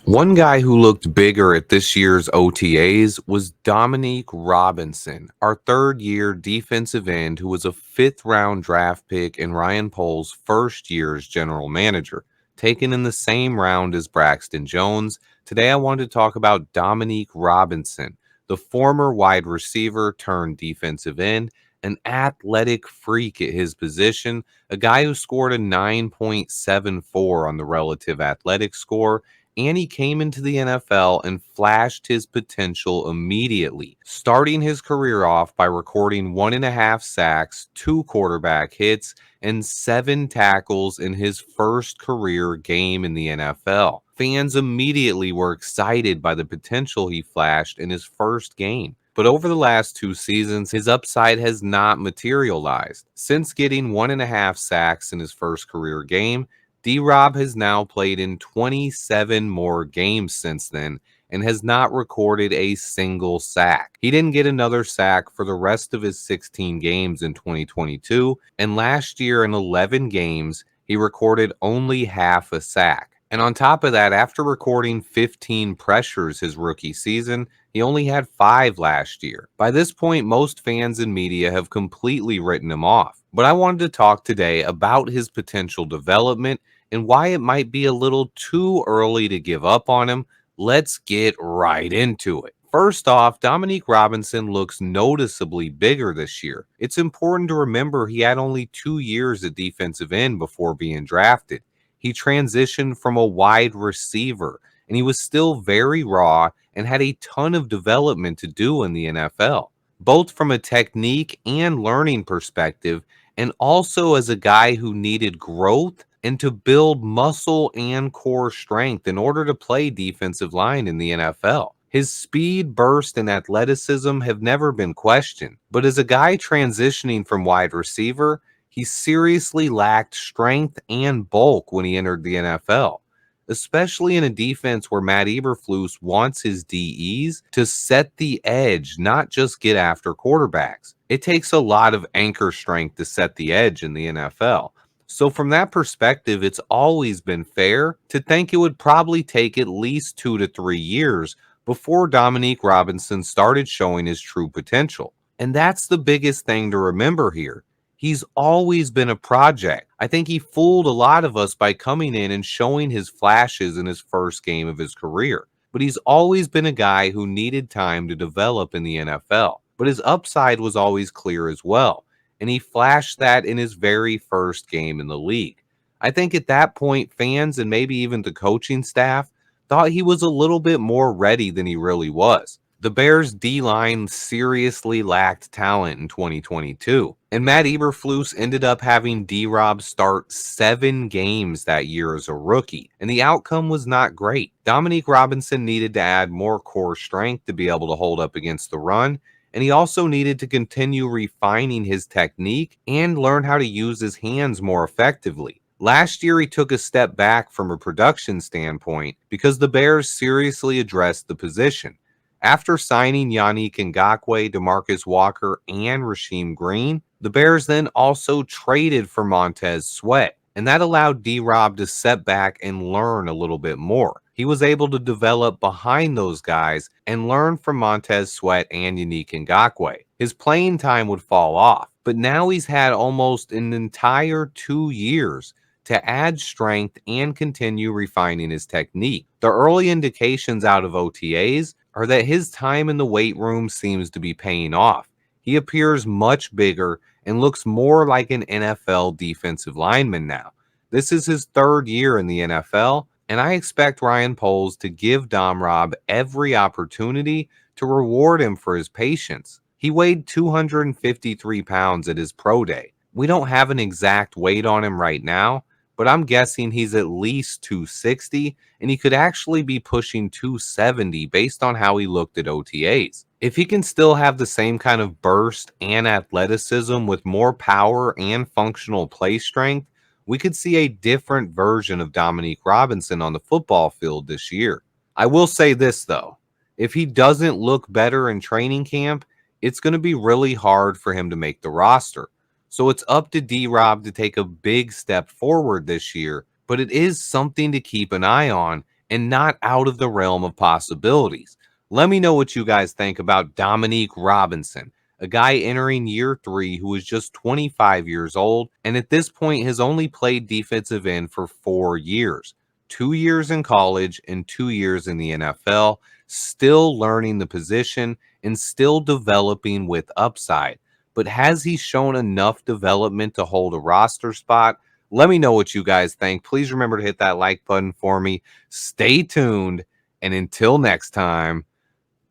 One guy who looked bigger at this year's OTAs was Dominique Robinson, our third-year defensive end who was a fifth-round draft pick and Ryan Poles' first year as general manager, taken in the same round as Braxton Jones. Today I wanted to talk about Dominique Robinson, the former wide receiver turned defensive end, an athletic freak at his position, a guy who scored a 9.74 on the relative athletic score, and he came into the NFL and flashed his potential immediately, starting his career off by recording 1.5 sacks, 2 quarterback hits, and 7 tackles in his first career game in the NFL. Fans immediately were excited by the potential he flashed in his first game. But over the last 2 seasons, his upside has not materialized. Since getting 1.5 sacks in his first career game, D-Rob has now played in 27 more games since then and has not recorded a single sack. He didn't get another sack for the rest of his 16 games in 2022, and last year in 11 games, he recorded only half a sack. And on top of that, after recording 15 pressures his rookie season, he only had 5 last year. By this point, most fans and media have completely written him off. But I wanted to talk today about his potential development and why it might be a little too early to give up on him. Let's get right into it. First off, Dominique Robinson looks noticeably bigger this year. It's important to remember he had only 2 years at defensive end before being drafted. He transitioned from a wide receiver, and he was still very raw and had a ton of development to do in the NFL, both from a technique and learning perspective, and also as a guy who needed growth and to build muscle and core strength in order to play defensive line in the NFL. His speed, burst, and athleticism have never been questioned, but as a guy transitioning from wide receiver, he seriously lacked strength and bulk when he entered the NFL, especially in a defense where Matt Eberflus wants his DEs to set the edge, not just get after quarterbacks. It takes a lot of anchor strength to set the edge in the NFL. So from that perspective, it's always been fair to think it would probably take at least 2 to 3 years before Dominique Robinson started showing his true potential. And that's the biggest thing to remember here. He's always been a project. I think he fooled a lot of us by coming in and showing his flashes in his first game of his career. But he's always been a guy who needed time to develop in the NFL. But his upside was always clear as well, and he flashed that in his very first game in the league. I think at that point, fans and maybe even the coaching staff thought he was a little bit more ready than he really was. The Bears' D-line seriously lacked talent in 2022, and Matt Eberflus ended up having D-Rob start 7 games that year as a rookie, and the outcome was not great. Dominique Robinson needed to add more core strength to be able to hold up against the run, and he also needed to continue refining his technique and learn how to use his hands more effectively. Last year, he took a step back from a production standpoint because the Bears seriously addressed the position. After signing Yannick Ngakoue, DeMarcus Walker, and Rasheem Green, the Bears then also traded for Montez Sweat, and that allowed D-Rob to step back and learn a little bit more. He was able to develop behind those guys and learn from Montez Sweat and Yannick Ngakoue. His playing time would fall off, but now he's had almost an entire 2 years to add strength and continue refining his technique. The early indications out of OTAs are that his time in the weight room seems to be paying off. He appears much bigger and looks more like an NFL defensive lineman now. This is his third year in the NFL, and I expect Ryan Poles to give Dom Rob every opportunity to reward him for his patience. He weighed 253 pounds at his pro day. We don't have an exact weight on him right now, but I'm guessing he's at least 260, and he could actually be pushing 270 based on how he looked at OTAs. If he can still have the same kind of burst and athleticism with more power and functional play strength, we could see a different version of Dominique Robinson on the football field this year. I will say this though, if he doesn't look better in training camp, it's going to be really hard for him to make the roster. So it's up to D-Rob to take a big step forward this year, but it is something to keep an eye on and not out of the realm of possibilities. Let me know what you guys think about Dominique Robinson, a guy entering year 3 who is just 25 years old and at this point has only played defensive end for 4 years. 2 years in college and 2 years in the NFL, still learning the position and still developing with upside. But has he shown enough development to hold a roster spot? Let me know what you guys think. Please remember to hit that like button for me. Stay tuned. And until next time,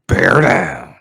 bear down.